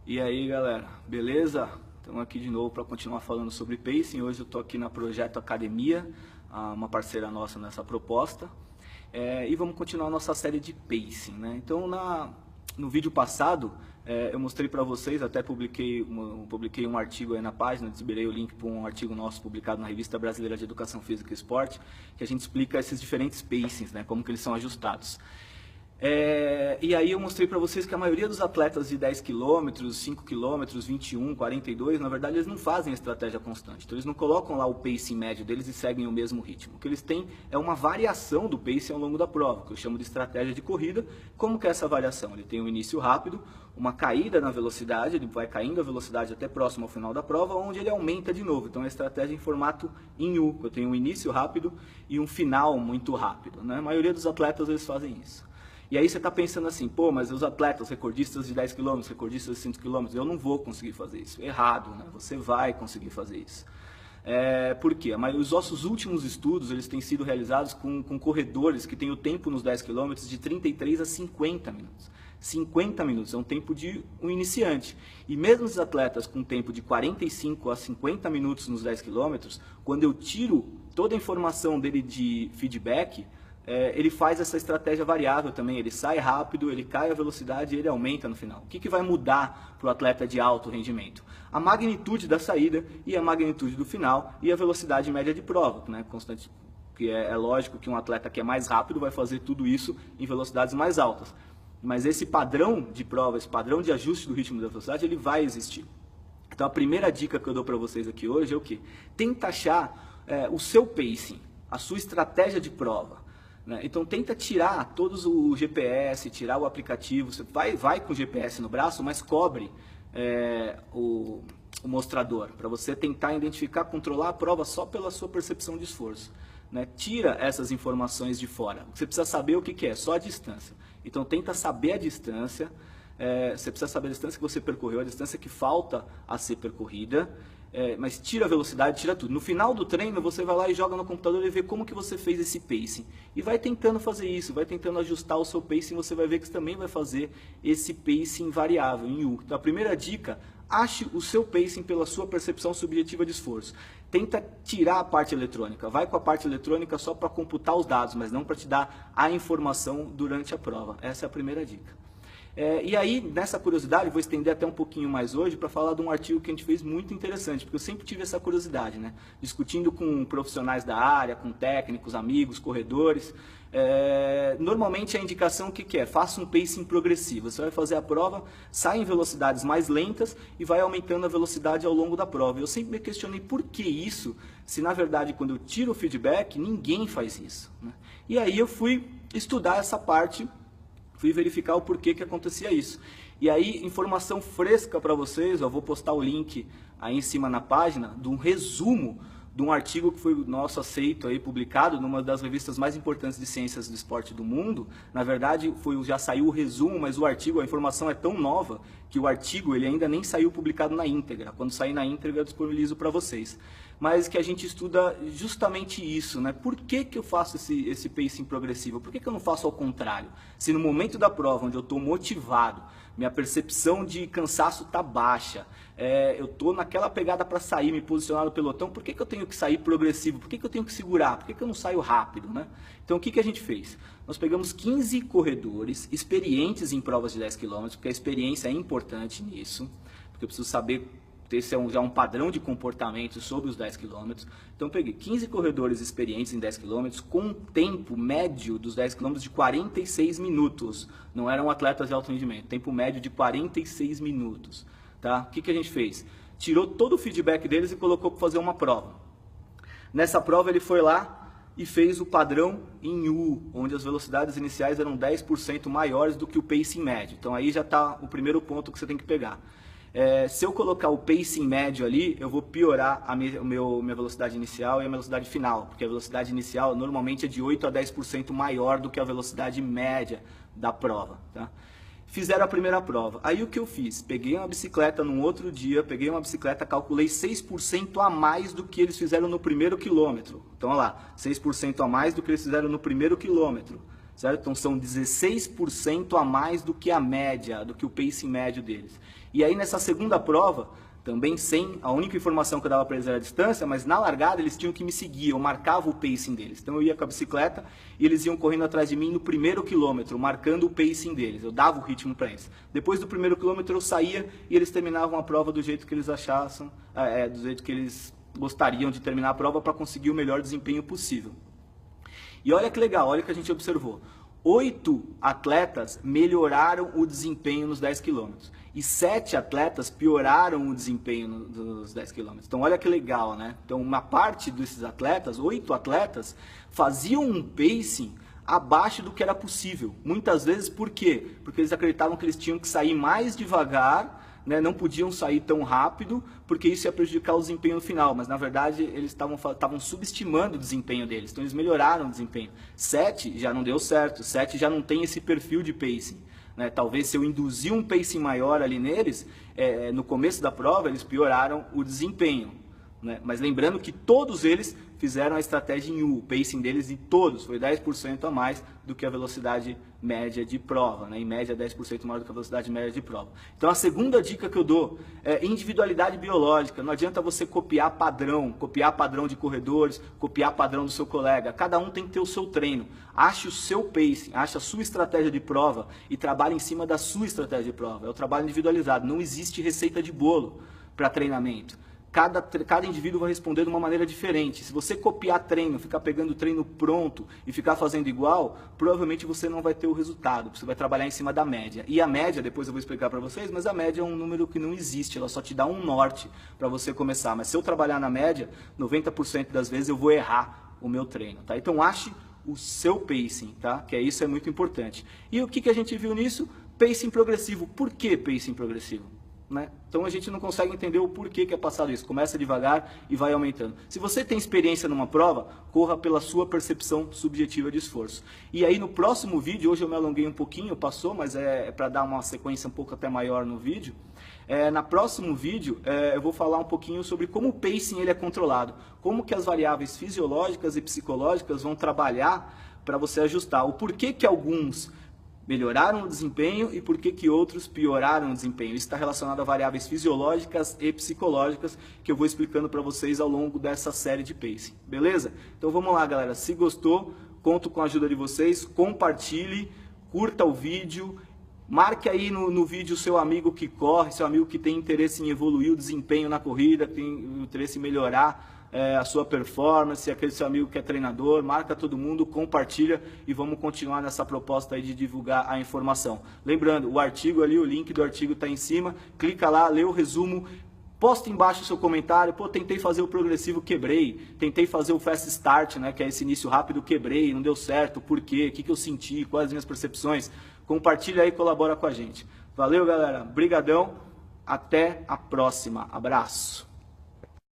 E aí galera, beleza? Estamos aqui de novo para continuar falando sobre pacing. Hoje eu estou aqui na Projeto Academia, uma parceira nossa nessa proposta. E vamos continuar a nossa série de pacing, né? Então no vídeo passado eu mostrei para vocês, até publiquei um artigo aí na página, liberei o link para um artigo nosso publicado na Revista Brasileira de Educação Física e Esporte, que a gente explica esses diferentes pacings, né? Como que eles são ajustados. E aí eu mostrei para vocês que a maioria dos atletas de 10 km, 5 km, 21, 42, na verdade eles não fazem estratégia constante. Então eles não colocam lá o pace médio deles e seguem o mesmo ritmo. O que eles têm é uma variação do pace ao longo da prova, que eu chamo de estratégia de corrida. Como que é essa variação? Ele tem um início rápido, uma caída na velocidade, ele vai caindo a velocidade até próximo ao final da prova, onde ele aumenta de novo. Então é a estratégia em formato em U, eu tenho um início rápido e um final muito rápido, né? A maioria dos atletas eles fazem isso. E aí você está pensando assim, pô, mas os atletas, recordistas de 10 km, recordistas de 5 km, eu não vou conseguir fazer isso. Errado, né? Você vai conseguir fazer isso. Por quê? Mas os nossos últimos estudos, eles têm sido realizados com corredores que têm o tempo nos 10 km de 33 a 50 minutos. 50 minutos é um tempo de um iniciante. E mesmo os atletas com tempo de 45 a 50 minutos nos 10 km, quando eu tiro toda a informação dele de feedback, ele faz essa estratégia variável também, ele sai rápido, ele cai a velocidade e ele aumenta no final. O que vai mudar para o atleta de alto rendimento? A magnitude da saída e a magnitude do final e a velocidade média de prova, né? Constante, que é lógico que um atleta que é mais rápido vai fazer tudo isso em velocidades mais altas. Mas esse padrão de prova, esse padrão de ajuste do ritmo da velocidade, ele vai existir. Então a primeira dica que eu dou para vocês aqui hoje é o quê? Tenta achar o seu pacing, a sua estratégia de prova. Então tenta tirar todos o GPS, tirar o aplicativo, você vai com o GPS no braço, mas cobre o mostrador, para você tentar identificar, controlar a prova só pela sua percepção de esforço. Tira essas informações de fora, você precisa saber o que é, só a distância. Então tenta saber a distância, você precisa saber a distância que você percorreu, a distância que falta a ser percorrida, mas tira a velocidade, tira tudo. No final do treino, você vai lá e joga no computador e vê como que você fez esse pacing. E vai tentando fazer isso, vai tentando ajustar o seu pacing, você vai ver que você também vai fazer esse pacing variável, em U. Então, a primeira dica, ache o seu pacing pela sua percepção subjetiva de esforço. Tenta tirar a parte eletrônica, vai com a parte eletrônica só para computar os dados, mas não para te dar a informação durante a prova. Essa é a primeira dica. E aí, nessa curiosidade, vou estender até um pouquinho mais hoje para falar de um artigo que a gente fez muito interessante, porque eu sempre tive essa curiosidade, né? Discutindo com profissionais da área, com técnicos, amigos, corredores. Normalmente a indicação o que é? Faça um pacing progressivo. Você vai fazer a prova, sai em velocidades mais lentas e vai aumentando a velocidade ao longo da prova. Eu sempre me questionei por que isso, se na verdade quando eu tiro o feedback, ninguém faz isso, né? E aí eu fui estudar essa parte, fui verificar o porquê que acontecia isso. E aí, informação fresca para vocês, eu vou postar o link aí em cima na página, de um resumo de um artigo que foi nosso aceito aí, publicado numa das revistas mais importantes de ciências do esporte do mundo. Na verdade, já saiu o resumo, mas o artigo, a informação é tão nova que o artigo ele ainda nem saiu publicado na íntegra. Quando sair na íntegra, eu disponibilizo para vocês. Mas que a gente estuda justamente isso, né? Por que eu faço esse pacing progressivo? Por que eu não faço ao contrário? Se no momento da prova, onde eu estou motivado, minha percepção de cansaço está baixa, eu estou naquela pegada para sair, me posicionar no pelotão, por que eu tenho que sair progressivo? Por que eu tenho que segurar? Por que eu não saio rápido, né? Então o que a gente fez? Nós pegamos 15 corredores experientes em provas de 10 km, porque a experiência é importante nisso, porque eu preciso saber, esse é já um padrão de comportamento sobre os 10 km. Então eu peguei 15 corredores experientes em 10 km com um tempo médio dos 10 km de 46 minutos. Não eram atletas de alto rendimento, tempo médio de 46 minutos. Tá? O que a gente fez? Tirou todo o feedback deles e colocou para fazer uma prova. Nessa prova ele foi lá e fez o padrão em U, onde as velocidades iniciais eram 10% maiores do que o pacing médio. Então aí já está o primeiro ponto que você tem que pegar. Se eu colocar o pacing médio ali, eu vou piorar a minha velocidade inicial e a velocidade final, porque a velocidade inicial normalmente é de 8 a 10% maior do que a velocidade média da prova. Tá? Fizeram a primeira prova. Aí o que eu fiz? Peguei uma bicicleta num outro dia, calculei 6% a mais do que eles fizeram no primeiro quilômetro. Então, olha lá, 6% a mais do que eles fizeram no primeiro quilômetro. certo? Então são 16% a mais do que a média, do que o pacing médio deles. E aí nessa segunda prova, também sem, a única informação que eu dava para eles era a distância, mas na largada eles tinham que me seguir, eu marcava o pacing deles. Então eu ia com a bicicleta e eles iam correndo atrás de mim no primeiro quilômetro, marcando o pacing deles, eu dava o ritmo para eles. Depois do primeiro quilômetro eu saía e eles terminavam a prova do jeito que eles achassem, do jeito que eles gostariam de terminar a prova para conseguir o melhor desempenho possível. E olha que legal, olha o que a gente observou. 8 atletas melhoraram o desempenho nos 10 quilômetros e 7 atletas pioraram o desempenho nos 10 quilômetros. Então olha que legal, né? Então uma parte desses atletas, 8 atletas, faziam um pacing abaixo do que era possível. Muitas vezes por quê? Porque eles acreditavam que eles tinham que sair mais devagar, né, não podiam sair tão rápido, porque isso ia prejudicar o desempenho no final, mas na verdade eles estavam subestimando o desempenho deles, então eles melhoraram o desempenho. 7 já não deu certo, 7 já não tem esse perfil de pacing, né? Talvez se eu induzir um pacing maior ali neles, no começo da prova eles pioraram o desempenho, né? Mas lembrando que todos eles fizeram a estratégia em U, o pacing deles e todos foi 10% a mais do que a velocidade média de prova, né? Em média 10% maior do que a velocidade média de prova. Então a segunda dica que eu dou é individualidade biológica. Não adianta você copiar padrão de corredores, copiar padrão do seu colega. Cada um tem que ter o seu treino. Ache o seu pacing, ache a sua estratégia de prova e trabalhe em cima da sua estratégia de prova. É o trabalho individualizado, não existe receita de bolo para treinamento. Cada indivíduo vai responder de uma maneira diferente. Se você copiar treino, ficar pegando treino pronto e ficar fazendo igual, provavelmente você não vai ter o resultado. Você vai trabalhar em cima da média. E a média, depois eu vou explicar para vocês, mas a média é um número que não existe. Ela só te dá um norte para você começar. Mas se eu trabalhar na média, 90% das vezes eu vou errar o meu treino. Tá? Então ache o seu pacing, tá? Que isso é muito importante. E o que a gente viu nisso? Pacing progressivo. Por que pacing progressivo? Né? Então a gente não consegue entender o porquê que é passado isso. Começa devagar e vai aumentando. Se você tem experiência numa prova, corra pela sua percepção subjetiva de esforço. E aí no próximo vídeo, hoje eu me alonguei um pouquinho, passou, mas é para dar uma sequência um pouco até maior no vídeo. No próximo vídeo eu vou falar um pouquinho sobre como o pacing ele é controlado. Como que as variáveis fisiológicas e psicológicas vão trabalhar para você ajustar. O porquê que alguns melhoraram o desempenho e por que outros pioraram o desempenho. Isso está relacionado a variáveis fisiológicas e psicológicas que eu vou explicando para vocês ao longo dessa série de pacing. Beleza? Então vamos lá, galera. Se gostou, conto com a ajuda de vocês. Compartilhe, curta o vídeo. Marque aí no vídeo o seu amigo que corre, seu amigo que tem interesse em evoluir o desempenho na corrida, que tem interesse em melhorar a sua performance, aquele seu amigo que é treinador, marca todo mundo, compartilha e vamos continuar nessa proposta aí de divulgar a informação. Lembrando, o artigo ali, o link do artigo está em cima, clica lá, lê o resumo, posta embaixo o seu comentário. Pô, tentei fazer o progressivo, quebrei, tentei fazer o fast start, né, que é esse início rápido, quebrei, não deu certo, por quê, o que eu senti, quais as minhas percepções, compartilha aí e colabora com a gente. Valeu, galera, brigadão, até a próxima, abraço.